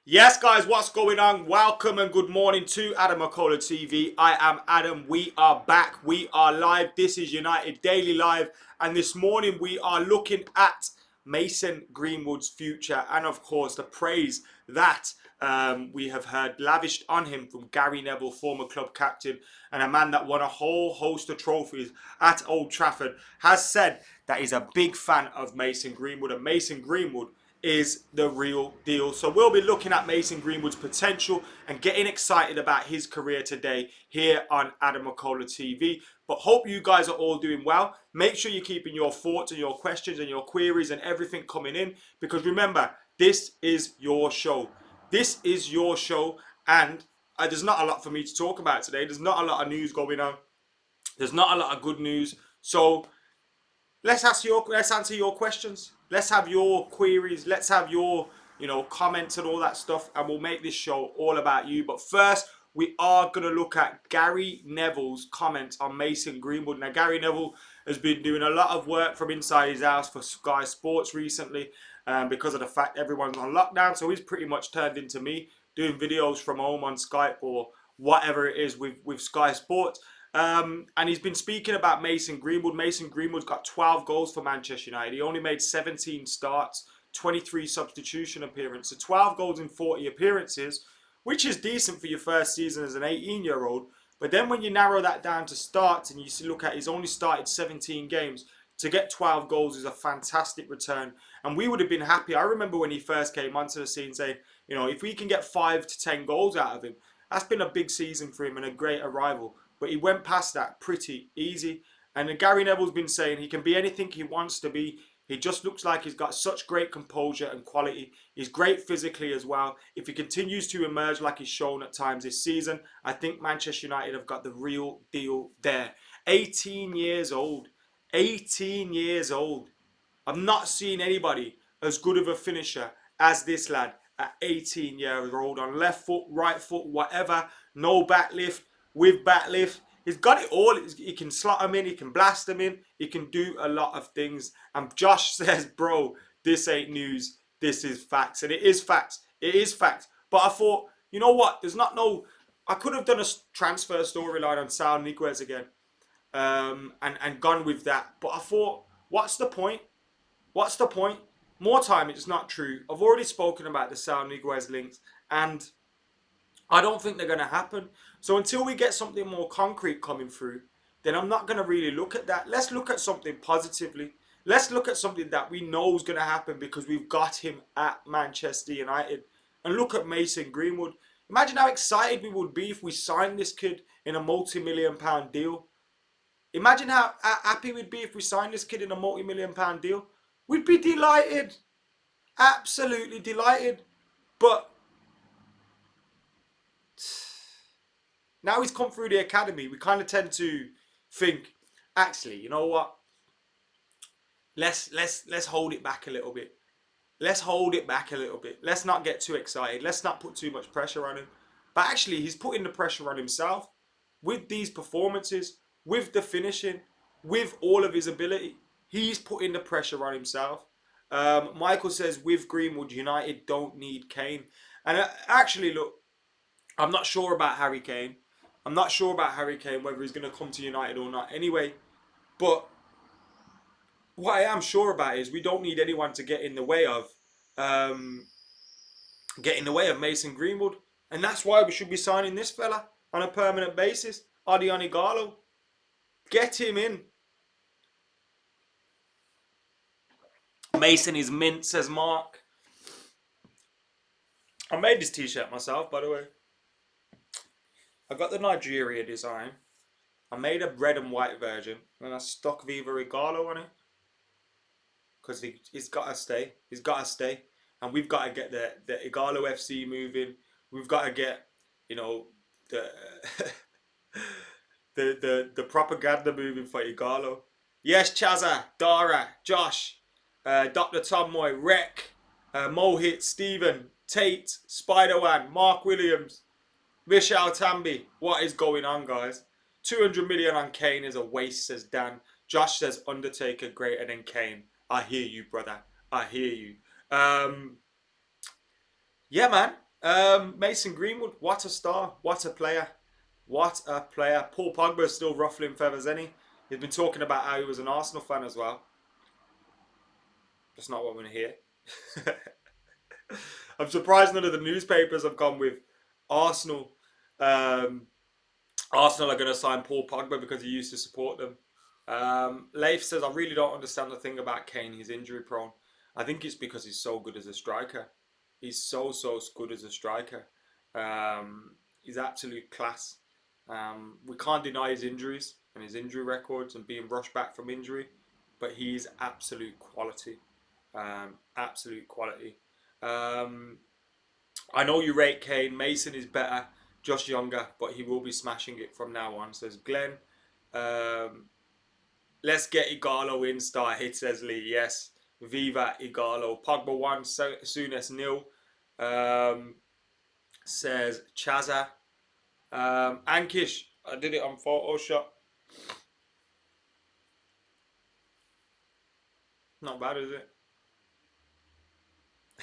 Yes, guys, what's going on? Welcome and good morning to AdamMcKola TV. I am Adam. We are back. We are live. This is United Daily Live. And this morning we are looking at Mason Greenwood's future and, of course, the praise that we have heard lavished on him from Gary Neville, former club captain, and a man that won a whole host of trophies at Old Trafford, has said that he's a big fan of Mason Greenwood. And Mason Greenwood is the real deal. So we'll be looking at Mason Greenwood's potential and getting excited about his career today here on AdamMcKola TV. But hope you guys are all doing well. Make sure you're keeping your thoughts and your questions and your queries and everything coming in, because remember, this is your show. This is your show, and there's not a lot for me to talk about today. There's not a lot of news going on. There's not a lot of good news. So let's answer your questions. Let's have your queries. Let's have your, comments and all that stuff, and we'll make this show all about you. But first, we are going to look at Gary Neville's comments on Mason Greenwood. Now, Gary Neville has been doing a lot of work from inside his house for Sky Sports recently, because of the fact everyone's on lockdown. So he's pretty much turned into me, doing videos from home on Skype or whatever it is with Sky Sports. And he's been speaking about Mason Greenwood. Mason Greenwood's got 12 goals for Manchester United. He only made 17 starts, 23 substitution appearances, so 12 goals in 40 appearances, which is decent for your first season as an 18-year-old. But then when you narrow that down to starts and you look at he's only started 17 games, to get 12 goals is a fantastic return. And we would have been happy. I remember when he first came onto the scene saying, if we can get 5 to 10 goals out of him, that's been a big season for him and a great arrival. But he went past that pretty easy. And Gary Neville's been saying he can be anything he wants to be. He just looks like he's got such great composure and quality. He's great physically as well. If he continues to emerge like he's shown at times this season, I think Manchester United have got the real deal there. 18 years old. 18 years old. I've not seen anybody as good of a finisher as this lad at 18 years old. On left foot, right foot, whatever. No backlift. With backlift, he's got it all. He can slot them in, he can blast them in, he can do a lot of things. And Josh says, bro, this ain't news, this is facts. And it is facts. It is facts. But I thought, you know what? I could have done a transfer storyline on Saul Niguez again, and gone with that. But I thought, what's the point? What's the point? More time, it's not true. I've already spoken about the Saul Niguez links, and I don't think they're going to happen. So until we get something more concrete coming through, then I'm not going to really look at that. Let's look at something positively. Let's look at something that we know is going to happen because we've got him at Manchester United. And look at Mason Greenwood. Imagine how excited we would be if we signed this kid in a multi-million-pound deal. Imagine how happy we'd be if we signed this kid in a multi-million-pound deal. We'd be delighted. Absolutely delighted. But now he's come through the academy, we kind of tend to think, actually, you know what? Let's hold it back a little bit. Let's hold it back a little bit. Let's not get too excited. Let's not put too much pressure on him. But actually, he's putting the pressure on himself with these performances, with the finishing, with all of his ability. He's putting the pressure on himself. Michael says, with Greenwood, United don't need Kane. And actually, look, I'm not sure about Harry Kane. I'm not sure about Harry Kane, whether he's going to come to United or not anyway. But what I am sure about is we don't need anyone to get in the way of Mason Greenwood. And that's why we should be signing this fella on a permanent basis. AdamMcKola. Get him in. Mason is mint, says Mark. I made this t-shirt myself, by the way. I got the Nigeria design. I made a red and white version, and I stuck Viva Igalo on it. Because he's got to stay. He's got to stay. And we've got to get the Igalo FC moving. We've got to get, the the propaganda moving for Igalo. Yes, Chaza, Dara, Josh, Dr. Tom Moy, Rec, Mohit, Stephen, Tate, Spider-Man, Mark Williams, Vishal Tambi. What is going on, guys? 200 million on Kane is a waste, says Dan. Josh says Undertaker greater than Kane. I hear you, brother. I hear you. Yeah, man. Mason Greenwood, what a star, what a player, what a player. Paul Pogba is still ruffling feathers, any? He's been talking about how he was an Arsenal fan as well. That's not what I'm going to hear. I'm surprised none of the newspapers have gone with Arsenal. Um, Arsenal are going to sign Paul Pogba because he used to support them. Leif says, I really don't understand the thing about Kane. He's injury prone. I think it's because he's so good as a striker. He's so good as a striker. He's absolute class. We can't deny his injuries and his injury records and being rushed back from injury, but he's absolute quality. Absolute quality. I know you rate Kane. Mason is better, just younger, but he will be smashing it from now on, says Glenn. Let's get Igalo in, star hit, says Lee. Yes. Viva Igalo. Pogba 1, Souness 0, says Chaza. Ankish, I did it on Photoshop. Not bad, is it?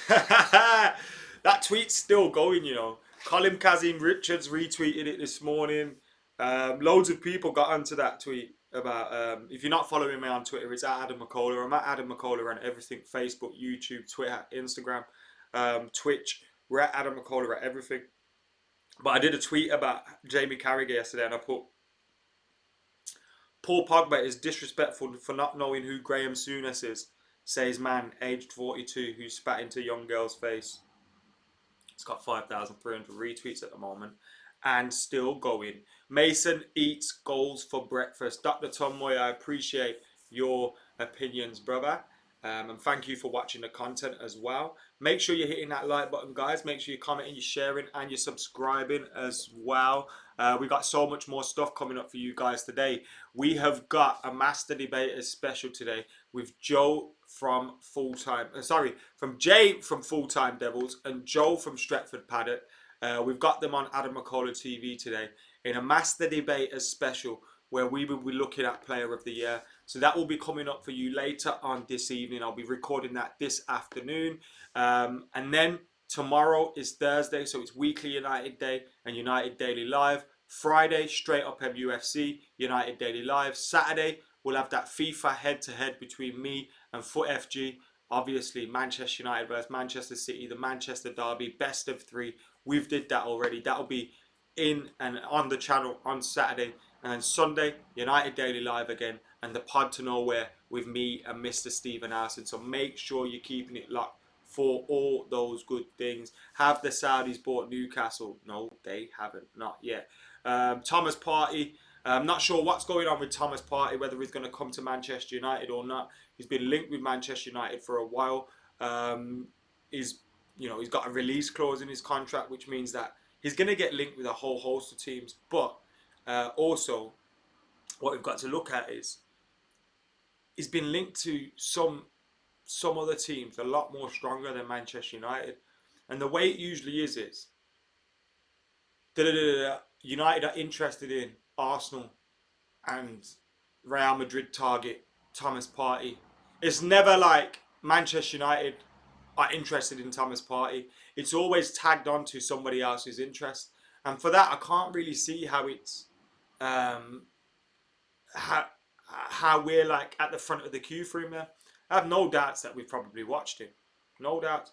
That tweet's still going, you know. Colin Kazim Richards retweeted it this morning. Loads of people got onto that tweet about, if you're not following me on Twitter, it's at AdamMcKola. I'm at AdamMcKola on everything: Facebook, YouTube, Twitter, Instagram, Twitch. We're at AdamMcKola at everything. But I did a tweet about Jamie Carragher yesterday, and I put, Paul Pogba is disrespectful for not knowing who Graham Souness is, says man aged 42 who spat into young girl's face. It's got 5,300 retweets at the moment and still going. Mason eats goals for breakfast. Dr. Tom Moy, I appreciate your opinions, brother. And thank you for watching the content as well. Make sure you're hitting that like button, guys. Make sure you're commenting, you're sharing, and you're subscribing as well. We got so much more stuff coming up for you guys today. We have got a Master Debaters special today with Joe from Jay from Full Time Devils and Joe from Stretford Paddock. We've got them on AdamMcKola TV today in a Master Debaters special where we will be looking at Player of the Year. So that will be coming up for you later on this evening. I'll be recording that this afternoon. And then tomorrow is Thursday, so it's Weekly United Day and United Daily Live. Friday, straight up MUFC, United Daily Live. Saturday, we'll have that FIFA head-to-head between me and Foot FG. Obviously, Manchester United versus Manchester City, the Manchester Derby, best of 3. We've did that already. That'll be in and on the channel on Saturday. And then Sunday, United Daily Live again, and the Pod to Nowhere with me and Mr. Stephen Arson. So make sure you're keeping it locked for all those good things. Have the Saudis bought Newcastle? No, they haven't. Not yet. Thomas Partey. I'm not sure what's going on with Thomas Partey, whether he's going to come to Manchester United or not. He's been linked with Manchester United for a while. He's got a release clause in his contract, which means that he's going to get linked with a whole host of teams. But also, what we've got to look at is he's been linked to some other teams a lot more stronger than Manchester United. And the way it usually is United are interested in Arsenal and Real Madrid target Thomas Partey. It's never like Manchester United are interested in Thomas Partey. It's always tagged on to somebody else's interest. And for that, I can't really see how it's how we're like at the front of the queue for him there. I have no doubts that we've probably watched him. No doubt.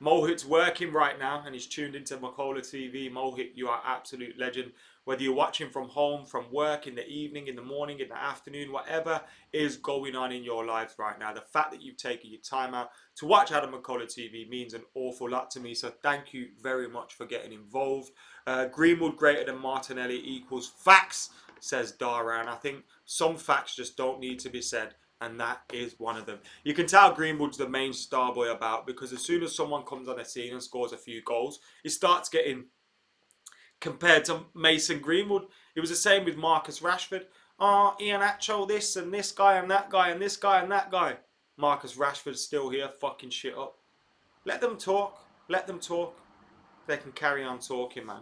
Mohit's working right now and he's tuned into McKola TV. Mohit, you are absolute legend. Whether you're watching from home, from work, in the evening, in the morning, in the afternoon, whatever is going on in your lives right now, the fact that you've taken your time out to watch AdamMcKola TV means an awful lot to me. So thank you very much for getting involved. Greenwood greater than Martinelli equals facts, says Dara. And I think some facts just don't need to be said. And that is one of them. You can tell Greenwood's the main star boy about, because as soon as someone comes on the scene and scores a few goals, he starts getting compared to Mason Greenwood. It was the same with Marcus Rashford. Oh, Iheanacho, this and this guy and that guy and this guy and that guy. Marcus Rashford's still here fucking shit up. Let them talk. Let them talk. They can carry on talking, man.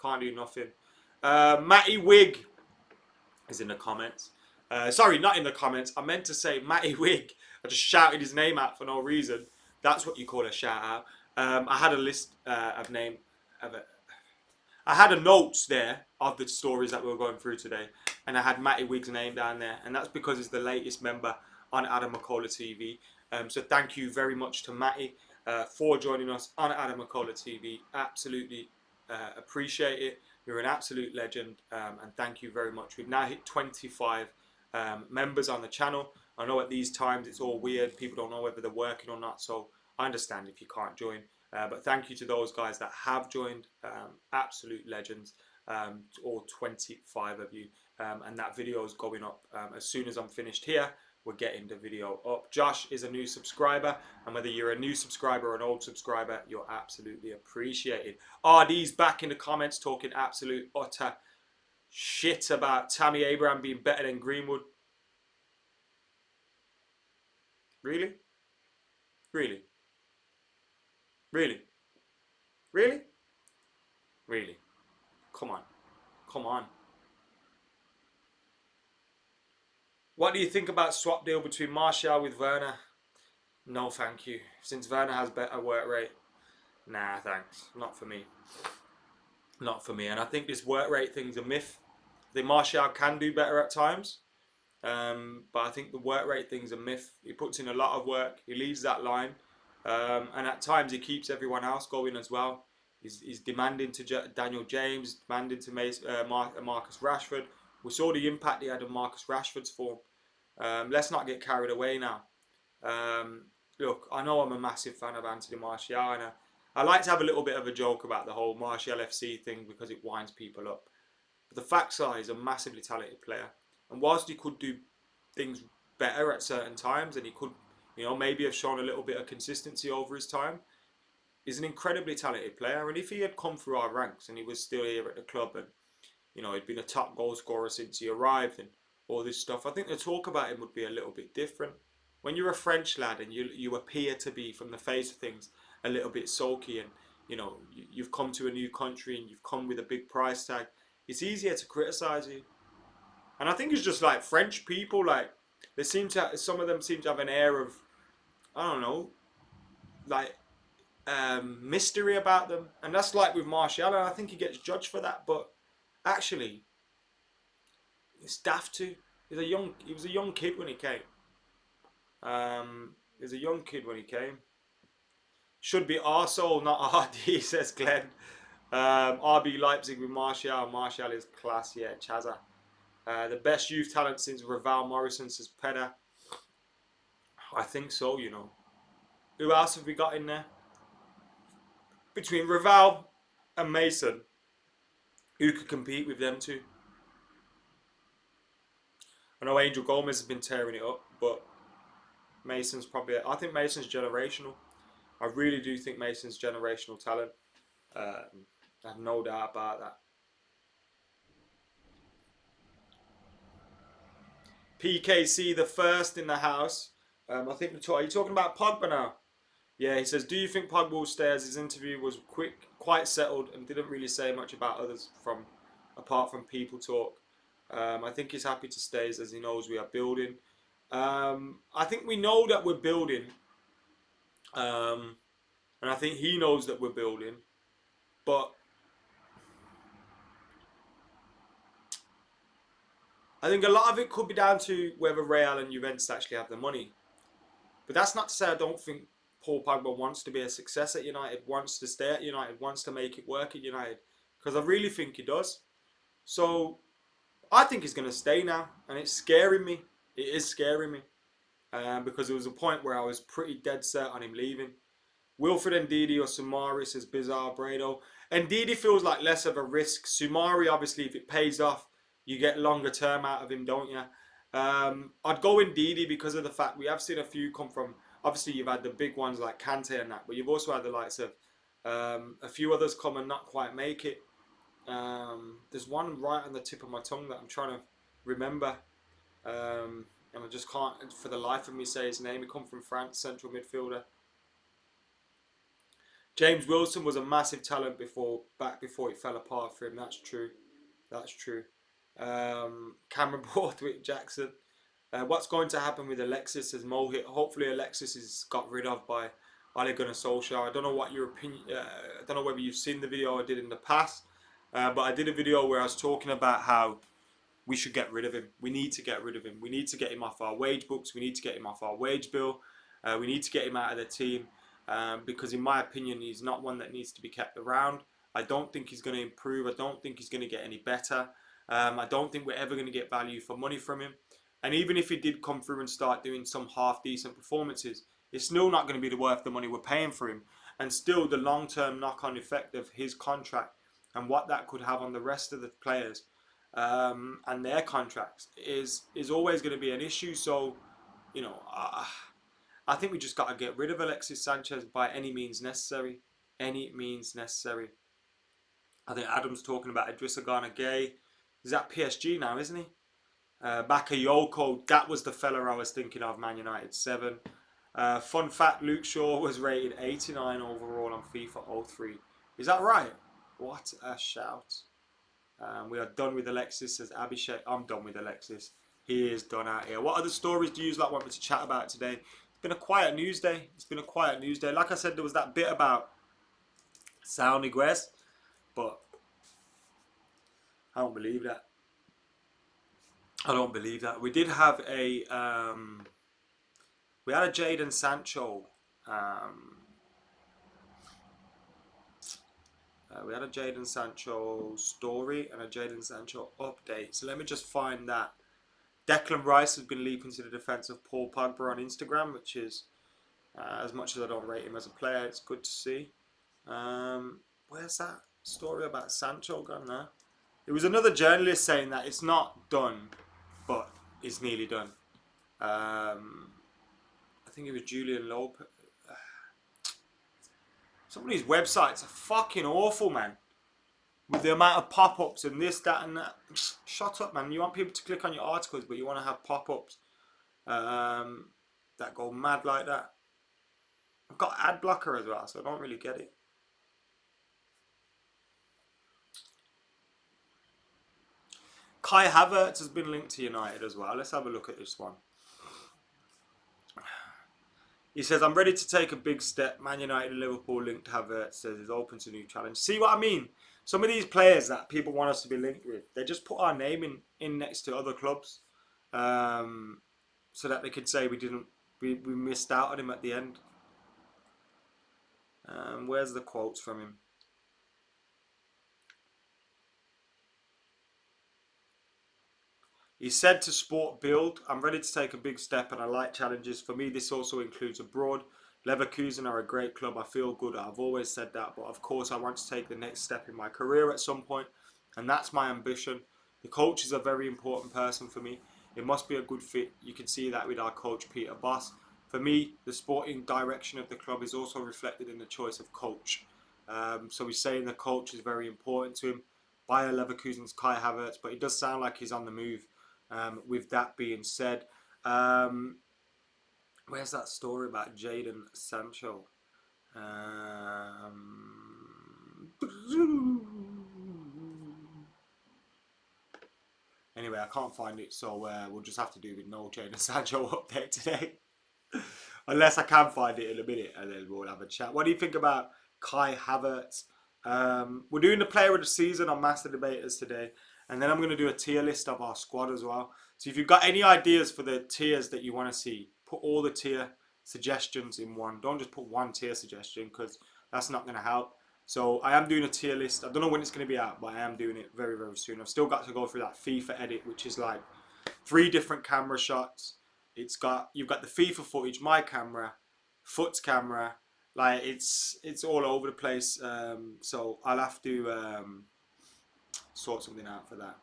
Can't do nothing. Matty Wig is in the comments. Sorry, not in the comments. I meant to say Matty Wig. I just shouted his name out for no reason. That's what you call a shout out. I had a list of names. I had a notes there of the stories that we were going through today, and I had Matty Wiggs' name down there, and that's because he's the latest member on AdamMcKola TV. So thank you very much to Matty for joining us on AdamMcKola TV. Absolutely appreciate it. You're an absolute legend, and thank you very much. We've now hit 25 members on the channel. I know at these times it's all weird. People don't know whether they're working or not, so I understand if you can't join. But thank you to those guys that have joined, absolute legends, all 25 of you. And that video is going up as soon as I'm finished here. We're getting the video up. Josh is a new subscriber, and whether you're a new subscriber or an old subscriber, you're absolutely appreciated. RD's back in the comments talking absolute utter shit about Tammy Abraham being better than Greenwood. Really? Really? Really? Really? Really? Come on. Come on. What do you think about swap deal between Martial with Werner? No, thank you. Since Werner has better work rate. Nah, thanks. Not for me. Not for me. And I think this work rate thing's a myth. I think Martial can do better at times. But I think the work rate thing's a myth. He puts in a lot of work. He leads that line. And at times he keeps everyone else going as well. He's demanding to Daniel James, demanding to Marcus Rashford. We saw the impact he had on Marcus Rashford's form. Let's not get carried away now. Look, I know I'm a massive fan of Anthony Martial, and I like to have a little bit of a joke about the whole Martial FC thing because it winds people up. But the facts are he's a massively talented player. And whilst he could do things better at certain times, and he could, maybe have shown a little bit of consistency over his time, he's an incredibly talented player. And if he had come through our ranks and he was still here at the club and, he'd been a top goal scorer since he arrived and all this stuff, I think the talk about him would be a little bit different. When you're a French lad and you appear to be, from the face of things, a little bit sulky and, you've come to a new country and you've come with a big price tag, it's easier to criticise you. And I think it's just like French people, like, some of them seem to have an air of, I don't know, like, mystery about them. And that's like with Martial, and I think he gets judged for that, but actually, it's daft too. He was a young kid when he came. Should be Arsehole, not RD, says Glenn. RB Leipzig with Martial. Martial is class, yeah, Chaza. The best youth talent since Raval Morrison, says Peda. I think so, Who else have we got in there? Between Raval and Mason, who could compete with them two? I know Angel Gomez has been tearing it up, but Mason's probably... I think Mason's generational. I really do think Mason's generational talent. I have no doubt about that. PKC the first in the house. I think are you talking about Pogba now? Yeah, he says, do you think Pogba will stay, as his interview was quick, quite settled, and didn't really say much about others apart from people talk. I think he's happy to stay as he knows we are building. I think we know that we're building. And I think he knows that we're building. But I think a lot of it could be down to whether Real and Juventus actually have the money. But that's not to say I don't think Paul Pogba wants to be a success at United, wants to stay at United, wants to make it work at United. Because I really think he does. So I think he's going to stay now. And it's scaring me. It is scaring me. Because there was a point where I was pretty dead set on him leaving. Wilfred Ndidi or Sumari, says Bizarre Brado. Ndidi feels like less of a risk. Sumari, obviously, if it pays off, you get longer term out of him, don't you? I'd go Ndidi because of the fact we have seen a few come from... Obviously, you've had the big ones like Kante and that, but you've also had the likes of a few others come and not quite make it. There's one right on the tip of my tongue that I'm trying to remember. And I just can't, for the life of me, say his name. He come from France, central midfielder. James Wilson was a massive talent before he fell apart for him. That's true. That's true. Cameron Borthwick Jackson. What's going to happen with Alexis, as Mohit? Hopefully Alexis is got rid of by Ole Gunnar Solskjaer. I don't know what your opinion. I don't know whether you've seen the video I did in the past, but I did a video where I was talking about how we should get rid of him. We need to get rid of him. We need to get him off our wage books. We need to get him off our wage bill. We need to get him out of the team because, in my opinion, he's not one that needs to be kept around. I don't think he's going to improve. I don't think he's going to get any better. I don't think we're ever going to get value for money from him. And even if he did come through and start doing some half-decent performances, it's still not going to be worth the money we're paying for him. And still, the long-term knock-on effect of his contract and what that could have on the rest of the players and their contracts is always going to be an issue. So, you know, I think we just got to get rid of Alexis Sanchez by any means necessary. Any means necessary. I think Adam's talking about Idrissa Gana Gueye. He's at PSG now, isn't he? Bakayoko, that was the fella I was thinking of, Man United 7. Fun fact, Luke Shaw was rated 89 overall on FIFA 03. Is that right? What a shout. We are done with Alexis, says Abhishek. I'm done with Alexis. He is done out here. What other stories do you want me to chat about today? It's been a quiet news day. It's been a quiet news day. Like I said, there was that bit about Sal Niguez, but I don't believe that. I don't believe that. We did have a we had a Jadon Sancho we had a Jadon Sancho story and a Jadon Sancho update. So let me just find that. Declan Rice has been leaping to the defence of Paul Pogba on Instagram, which is as much as I don't rate him as a player, it's good to see. Where's that story about Sancho gone now? It was another journalist saying that it's not done, but it's nearly done. I think it was Julian Lopez. Some of these websites are fucking awful, man. With the amount of pop-ups and this, that, and that. Shut up, man. You want people to click on your articles, but you want to have pop-ups that go mad like that. I've got ad blocker as well, so I don't really get it. Kai Havertz has been linked to United as well. Let's have a look at this one. He says, I'm ready to take a big step. Man United and Liverpool linked Havertz. Says he's open to new challenge. See what I mean? Some of these players that people want us to be linked with, they just put our name in next to other clubs so that they could say we missed out on him at the end. Where's the quotes from him? He said to Sport Bild, I'm ready to take a big step and I like challenges. For me, this also includes abroad. Leverkusen are a great club. I feel good. I've always said that. But of course, I want to take the next step in my career at some point. And that's my ambition. The coach is a very important person for me. It must be a good fit. You can see that with our coach, Peter Bosz. For me, the sporting direction of the club is also reflected in the choice of coach. So he's saying the coach is very important to him. Bayer Leverkusen's Kai Havertz. But it does sound like he's on the move. With that being said, where's that story about Jadon Sancho? Anyway, I can't find it, so we'll just have to do with no Jadon Sancho update today. Unless I can find it in a minute, and then we'll have a chat. What do you think about Kai Havertz? We're doing the player of the season on Master Debaters today. And then I'm going to do a tier list of our squad as well. So if you've got any ideas for the tiers that you want to see, put all the tier suggestions in one. Don't just put one tier suggestion because that's not going to help. So I am doing a tier list. I don't know when it's going to be out, but I am doing it very, very soon. I've still got to go through that FIFA edit, which is like 3 different camera shots. You've got the FIFA footage, my camera, Foot's camera. Like it's all over the place. So I'll have to sort something out for that.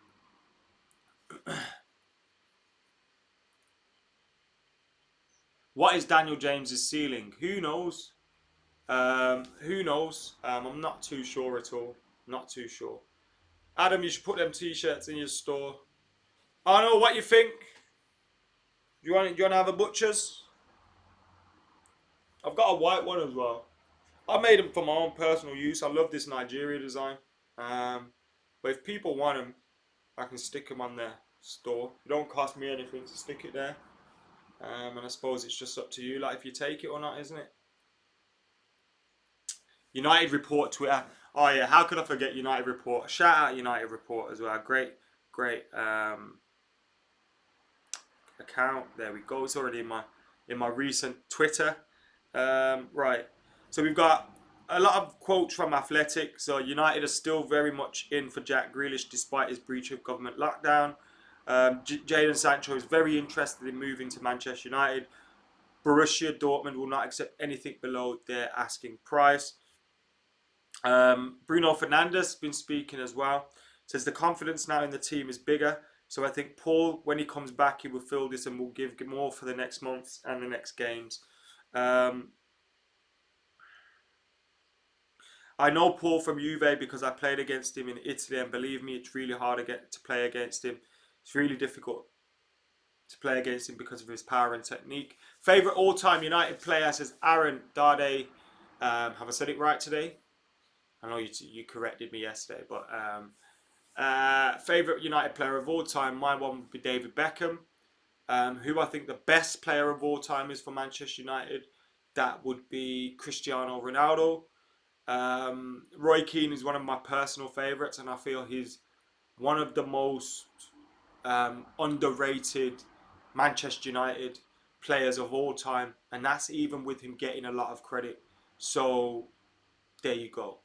What is Daniel James's ceiling? Who knows? Who knows? I'm not too sure at all. Not too sure. Adam, you should put them t-shirts in your store. I know what you think. Do you want to have a butcher's? I've got a white one as well. I made them for my own personal use. I love this Nigeria design. But if people want them, I can stick them on their store. It don't cost me anything to stick it there. And I suppose it's just up to you, like if you take it or not, isn't it? United Report Twitter. Oh yeah, how could I forget United Report? Shout out United Report as well. Great account. There we go. It's already in my recent Twitter. Right. So we've got a lot of quotes from Athletic. So United are still very much in for Jack Grealish despite his breach of government lockdown. Jadon Sancho is very interested in moving to Manchester United. Borussia Dortmund will not accept anything below their asking price. Bruno Fernandes has been speaking as well. Says the confidence now in the team is bigger. So I think Paul, when he comes back, he will fill this and will give more for the next months and the next games. Um, I know Paul from Juve because I played against him in Italy, and believe me, it's really hard to play against him. It's really difficult to play against him because of his power and technique. Favorite all-time United player says Aaron Dade. Have I said it right today? I know you corrected me yesterday, but favorite United player of all time, my one would be David Beckham. Who I think the best player of all time is for Manchester United, that would be Cristiano Ronaldo. Roy Keane is one of my personal favourites, and I feel he's one of the most underrated Manchester United players of all time, and that's even with him getting a lot of credit. So there you go.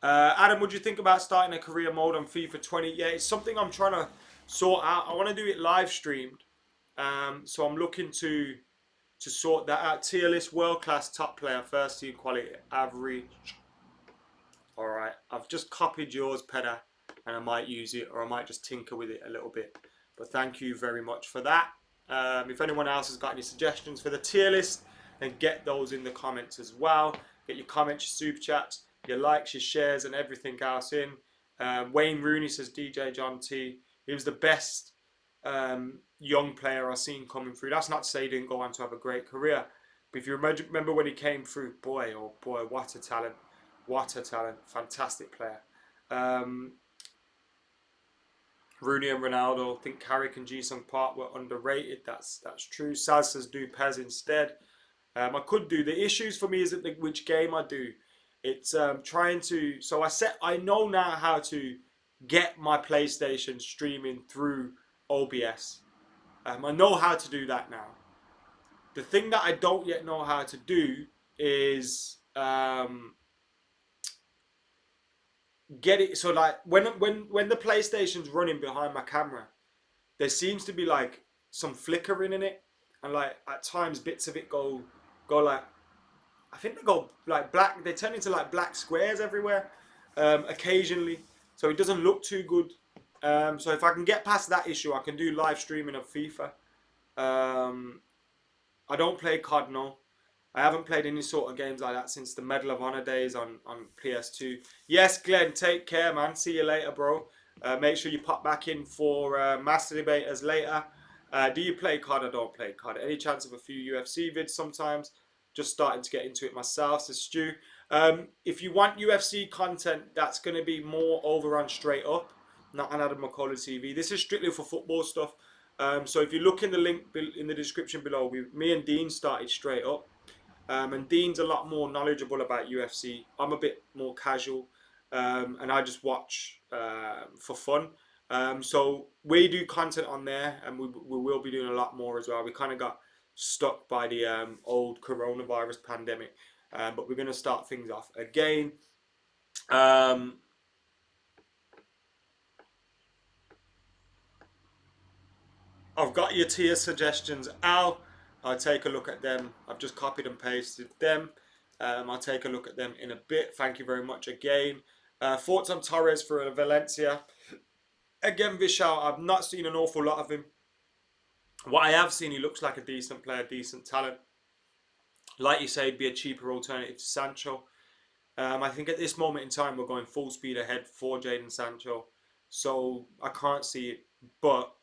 Adam, what do you think about starting a career mode on FIFA 20? Yeah, it's something I'm trying to sort out. I want to do it live streamed, so I'm looking to sort that out. Tier list, world class, top player, first team quality, average. All right, I've just copied yours, Peda, and I might use it, or I might just tinker with it a little bit. But thank you very much for that. If anyone else has got any suggestions for the tier list, then get those in the comments as well. Get your comments, your super chats, your likes, your shares, and everything else in. Wayne Rooney says DJ John T. He was the best young player I've seen coming through. That's not to say he didn't go on to have a great career. But if you remember when he came through, boy, oh boy, what a talent. What a talent. Fantastic player. Rooney and Ronaldo. I think Carrick and Ji-sung Park were underrated. That's true. Saz says do Pez instead. I could do. The issues for me isn't which game I do. It's trying to. So I know now how to get my PlayStation streaming through OBS. I know how to do that now. The thing that I don't yet know how to do is get it. So like when the PlayStation's running behind my camera, there seems to be like some flickering in it, and like at times bits of it go like, I think they go like black. They turn into like black squares everywhere, occasionally. So it doesn't look too good. So if I can get past that issue, I can do live streaming of FIFA. I don't play COD, no. I haven't played any sort of games like that since the Medal of Honor days on PS2. Yes, Glenn, take care, man. See you later, bro. Make sure you pop back in for Master Debaters later. Do you play COD? I don't play COD. Any chance of a few UFC vids sometimes? Just starting to get into it myself, says Stu. If you want UFC content, that's going to be more over on Straight Up, not on AdamMcKola TV. This is strictly for football stuff. So if you look in the link in the description below, me and Dean started Straight Up. And Dean's a lot more knowledgeable about UFC. I'm a bit more casual, and I just watch for fun. So we do content on there, and we will be doing a lot more as well. We kind of got stuck by the old coronavirus pandemic, but we're going to start things off again. I've got your tier suggestions, Al. I'll take a look at them. I've just copied and pasted them. I'll take a look at them in a bit. Thank you very much again. Thoughts on Torres for Valencia? Again, Vishal, I've not seen an awful lot of him. What I have seen, he looks like a decent player, decent talent. Like you say, he'd be a cheaper alternative to Sancho. I think at this moment in time, we're going full speed ahead for Jadon Sancho. So I can't see it, but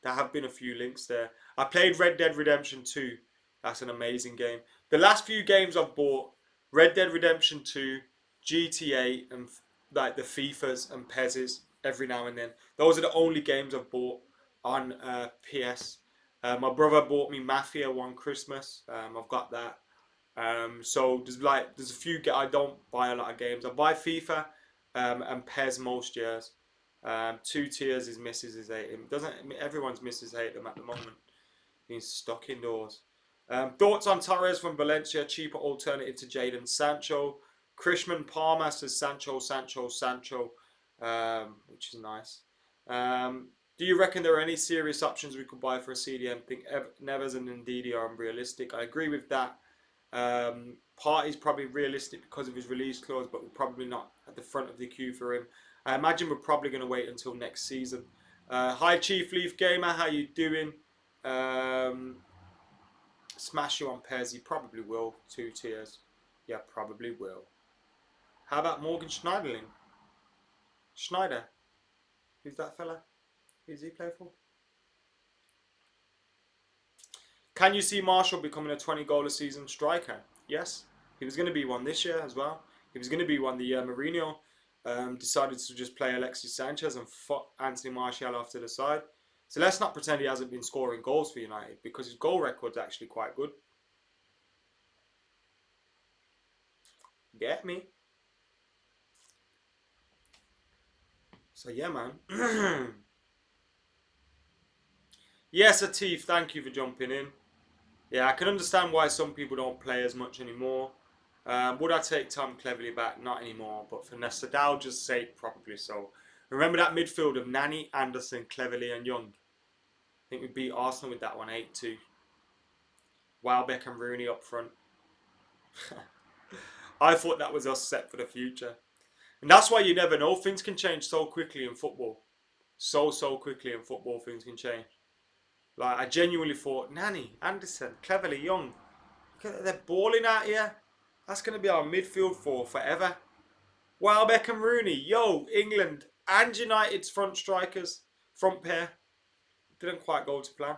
there have been a few links there. I played Red Dead Redemption 2. That's an amazing game. The last few games I've bought, Red Dead Redemption 2, GTA, and like the FIFAs and PESs every now and then. Those are the only games I've bought on PS. My brother bought me Mafia one Christmas. I've got that. So there's a few. I don't buy a lot of games. I buy FIFA and PES most years. Two tiers is misses hate him. Doesn't everyone's misses hate them at the moment? Being stuck indoors. Thoughts on Torres from Valencia? Cheaper alternative to Jadon. Sancho. Krishman Palmer says Sancho, Sancho, Sancho, which is nice. Do you reckon there are any serious options we could buy for a CDM? I think Neves and Ndidi are unrealistic. I agree with that. Partey's probably realistic because of his release clause, but we're probably not at the front of the queue for him. I imagine we're probably going to wait until next season. Hi Chief Leaf Gamer, how you doing? Smash you on pairs, he probably will. 2 tiers. Yeah, probably will. How about Morgan Schneiderlin? Schneider? Who's that fella? Who's he play for? Can you see Marshall becoming a 20 goal a season striker? Yes. He was going to be one this year as well. He was going to be one the year Mourinho decided to just play Alexis Sanchez and fuck Anthony Martial off to the side. So let's not pretend he hasn't been scoring goals for United, because his goal record's actually quite good. Get me? So yeah, man. Yes, Atif, thank you for jumping in. Yeah, I can understand why some people don't play as much anymore. Would I take Tom Cleverley back? Not anymore, but for nostalgia's sake, probably so. Remember that midfield of Nani, Anderson, Cleverley and Young? I think we beat Arsenal with that one, 8-2. Welbeck and Rooney up front. I thought that was us set for the future. And that's why you never know. Things can change so quickly in football. So quickly in football, things can change. Like, I genuinely thought, Nani, Anderson, Cleverley, Young, they're balling out here. That's going to be our midfield for forever. Welbeck and Rooney, yo, England and United's front strikers, front pair. Didn't quite go to plan.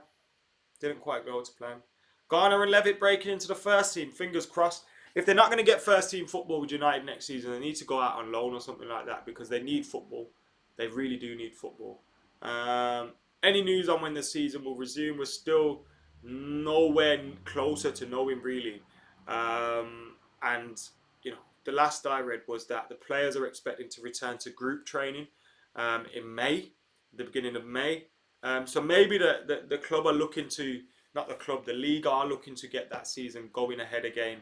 Garner and Levitt breaking into the first team, fingers crossed. If they're not going to get first team football with United next season, they need to go out on loan or something like that, because they need football. They really do need football. Any news on when the season will resume? We're still nowhere closer to knowing, really. And you know, the last I read was that the players are expecting to return to group training in May, the beginning of May. So maybe the club are looking to, not the club, the league are looking to get that season going ahead again.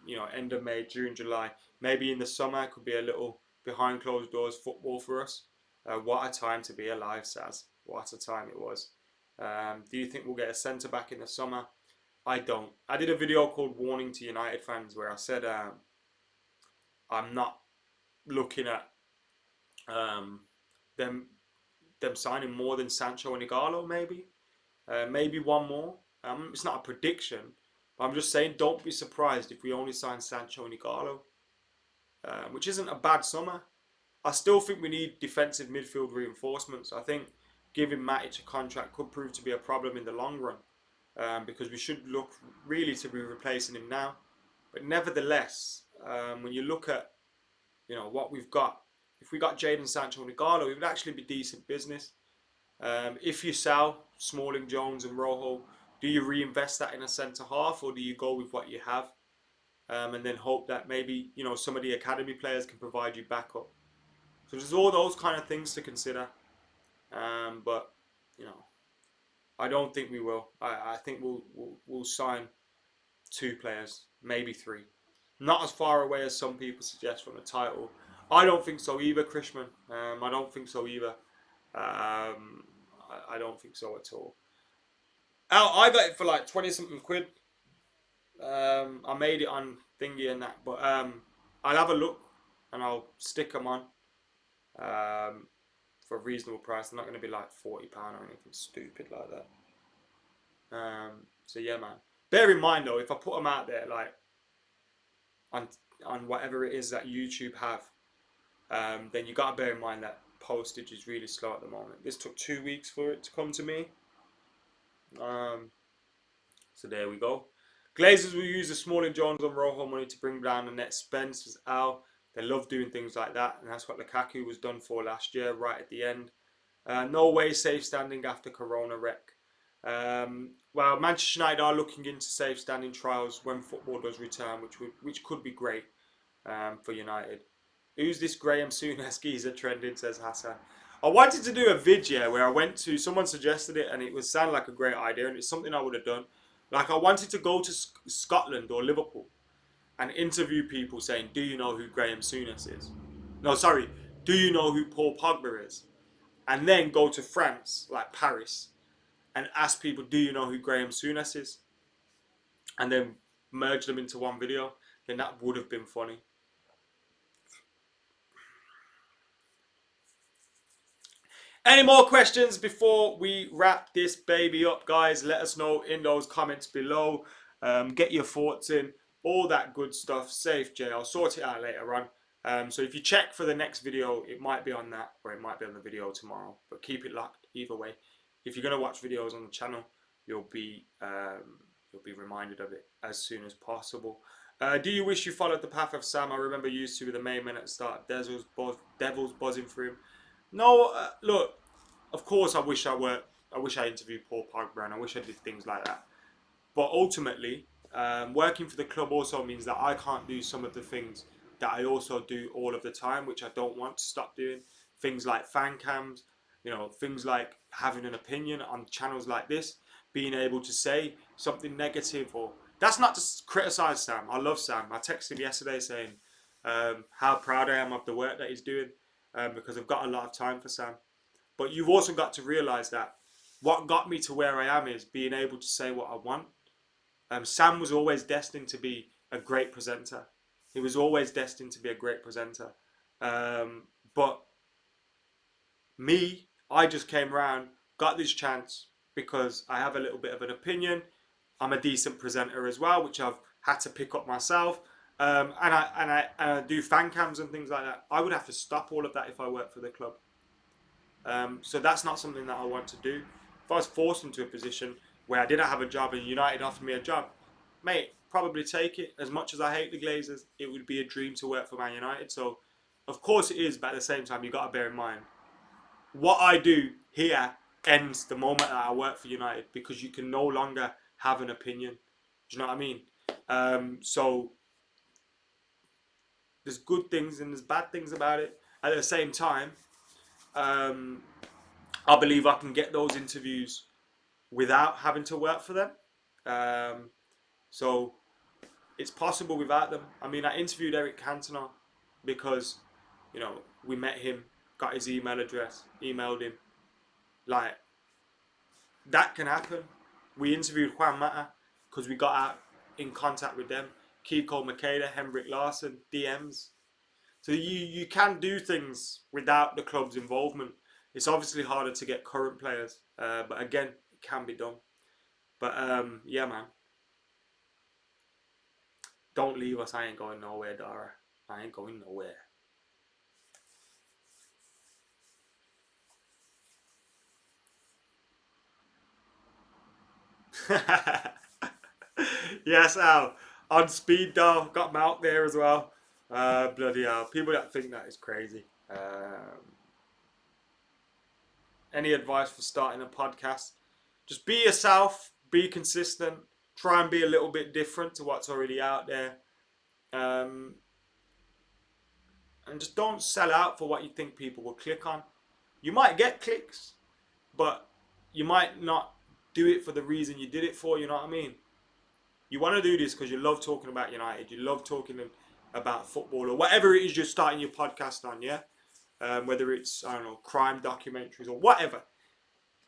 You know, end of May, June, July. Maybe in the summer could be a little behind closed doors football for us. What a time to be alive, Saz. What a time it was. Do you think we'll get a centre back in the summer? I don't. I did a video called Warning to United Fans where I said I'm not looking at them signing more than Sancho and Igalo, maybe. Maybe one more. It's not a prediction, but I'm just saying don't be surprised if we only sign Sancho and Igalo, which isn't a bad summer. I still think we need defensive midfield reinforcements. I think giving Matic a contract could prove to be a problem in the long run, because we should look really to be replacing him now. But nevertheless, when you look at, you know, what we've got, if we got Jadon, Sancho and Igalo, it would actually be decent business. If you sell Smalling, Jones and Rojo, do you reinvest that in a centre half, or do you go with what you have and then hope that maybe, you know, some of the academy players can provide you backup? So there's all those kind of things to consider. But, you know, I don't think we will. I think we'll sign 2 players, maybe 3. Not as far away as some people suggest from the title. I don't think so either, Krishman. I don't think so either. I don't think so at all. I got it for like 20 something quid. I made it on thingy and that, but I'll have a look and I'll stick them on for a reasonable price. They're not going to be like £40 or anything stupid like that. So yeah, man. Bear in mind though, if I put them out there like on whatever it is that YouTube have, then you got to bear in mind that postage is really slow at the moment. This took 2 weeks for it to come to me. So there we go. Glazers will use the Smalling, Jones and Rojo money to bring down the net spend, says Al. They love doing things like that, and that's what Lukaku was done for last year, right at the end. No way safe standing after Corona wreck. well, Manchester United are looking into safe standing trials when football does return, which could be great for United. Who's this Graham Souness geezer trending, says Hassan. I wanted to do a video where I went to, someone suggested it and it would sound like a great idea and it's something I would have done. Like I wanted to go to Scotland or Liverpool and interview people saying, do you know who Graham Souness is? No, sorry, do you know who Paul Pogba is? And then go to France, like Paris, and ask people, do you know who Graham Souness is? And then merge them into one video. Then that would have been funny. Any more questions before we wrap this baby up, guys? Let us know in those comments below. Get your thoughts in, all that good stuff. Safe J, I'll sort it out later on. So if you check for the next video, it might be on that, or it might be on the video tomorrow. But keep it locked either way. If you're gonna watch videos on the channel, you'll be reminded of it as soon as possible. Do you wish you followed the path of Sam? I remember you used to be the main man at the start. Devil's buzzing for him. No, look, of course I wish I interviewed Paul Pogba and I wish I did things like that. But ultimately, working for the club also means that I can't do some of the things that I also do all of the time, which I don't want to stop doing. Things like fan cams, things like having an opinion on channels like this, being able to say something negative, or that's not to criticize Sam. I love Sam. I texted him yesterday saying how proud I am of the work that he's doing. Because I've got a lot of time for Sam. But you've also got to realise that what got me to where I am is being able to say what I want. Sam was always destined to be a great presenter. He was always destined to be a great presenter. But me, I just came around, got this chance because I have a little bit of an opinion. I'm a decent presenter as well, which I've had to pick up myself. And I do fan cams and things like that. I would have to stop all of that if I worked for the club. So that's not something that I want to do. If I was forced into a position where I didn't have a job and United offered me a job, mate, probably take it. As much as I hate the Glazers, it would be a dream to work for Man United. So, of course it is, but at the same time, you've got to bear in mind, what I do here ends the moment that I work for United, because you can no longer have an opinion. Do you know what I mean? So there's good things and there's bad things about it. At the same time, I believe I can get those interviews without having to work for them. So it's possible without them. I mean, I interviewed Eric Cantona because, we met him, got his email address, emailed him. Like, that can happen. We interviewed Juan Mata because we got out in contact with them. Kiko Makeda, Henrik Larsson, DMs. So you can do things without the club's involvement. It's obviously harder to get current players, but again, it can be done. But yeah, man. Don't leave us. I ain't going nowhere, Dara. I ain't going nowhere. Yes, Al. On speed dial. Got him out there as well. Bloody hell. People that think that is crazy. Any advice for starting a podcast? Just be yourself. Be consistent. Try and be a little bit different to what's already out there. And just don't sell out for what you think people will click on. You might get clicks, but you might not do it for the reason you did it for. You know what I mean? You want to do this because you love talking about United. You love talking about football or whatever it is you're starting your podcast on, yeah? Whether it's, I don't know, crime documentaries or whatever.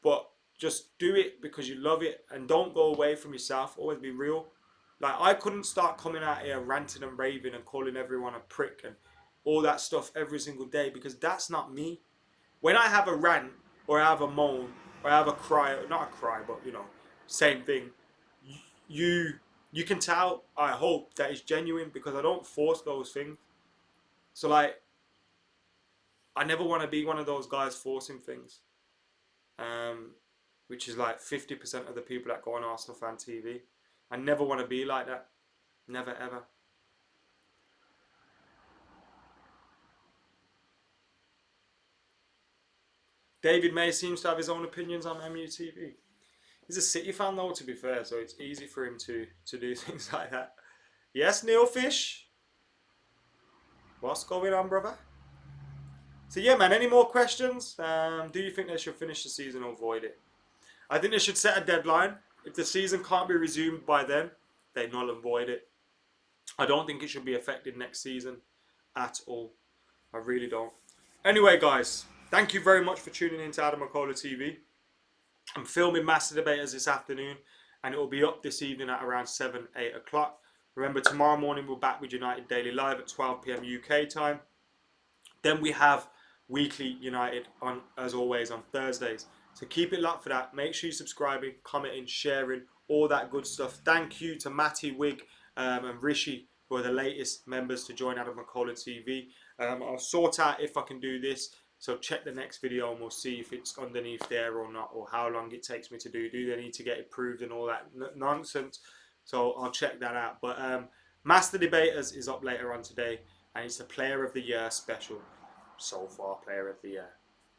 But just do it because you love it and don't go away from yourself. Always be real. Like, I couldn't start coming out here ranting and raving and calling everyone a prick and all that stuff every single day, because that's not me. When I have a rant or I have a moan or I have a cry, not a cry, but same thing, you can tell, I hope, that it's genuine, because I don't force those things. So, like, I never want to be one of those guys forcing things, which is like 50% of the people that go on Arsenal Fan TV. I never want to be like that. Never, ever. David May seems to have his own opinions on MUTV. He's a City fan though, to be fair, so it's easy for him to do things like that. Yes, Neil Fish. What's going on, brother? So yeah, man. Any more questions? Do you think they should finish the season or avoid it? I think they should set a deadline. If the season can't be resumed by then, they null and void it. I don't think it should be affected next season at all. I really don't. Anyway, guys, thank you very much for tuning in to AdamMcKola TV. I'm filming Master Debaters this afternoon, and it will be up this evening at around 7, 8 o'clock. Remember, tomorrow morning we're back with United Daily Live at 12 PM UK time. Then we have Weekly United on, as always, on Thursdays. So keep it locked for that. Make sure you're subscribing, commenting, sharing, all that good stuff. Thank you to Matty, Wig, and Rishi, who are the latest members to join AdamMcKola TV. I'll sort out if I can do this. So check the next video and we'll see if it's underneath there or not, or how long it takes me to do. Do they need to get approved and all that nonsense? So I'll check that out. But Master Debaters is up later on today, and it's a Player of the Year special. So far, Player of the Year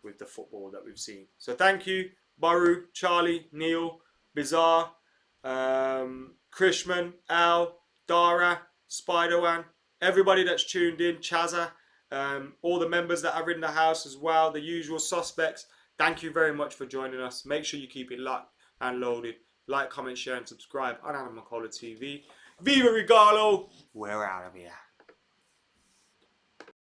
with the football that we've seen. So thank you, Baru, Charlie, Neil, Bizarre, Krishman, Al, Dara, Spider-Wan, everybody that's tuned in, Chaza, all the members that are in the house as well, the usual suspects. Thank you very much for joining us. Make sure you keep it locked and loaded. Like, comment, share, and subscribe on AdamMcKola TV. Viva Regalo! We're out of here.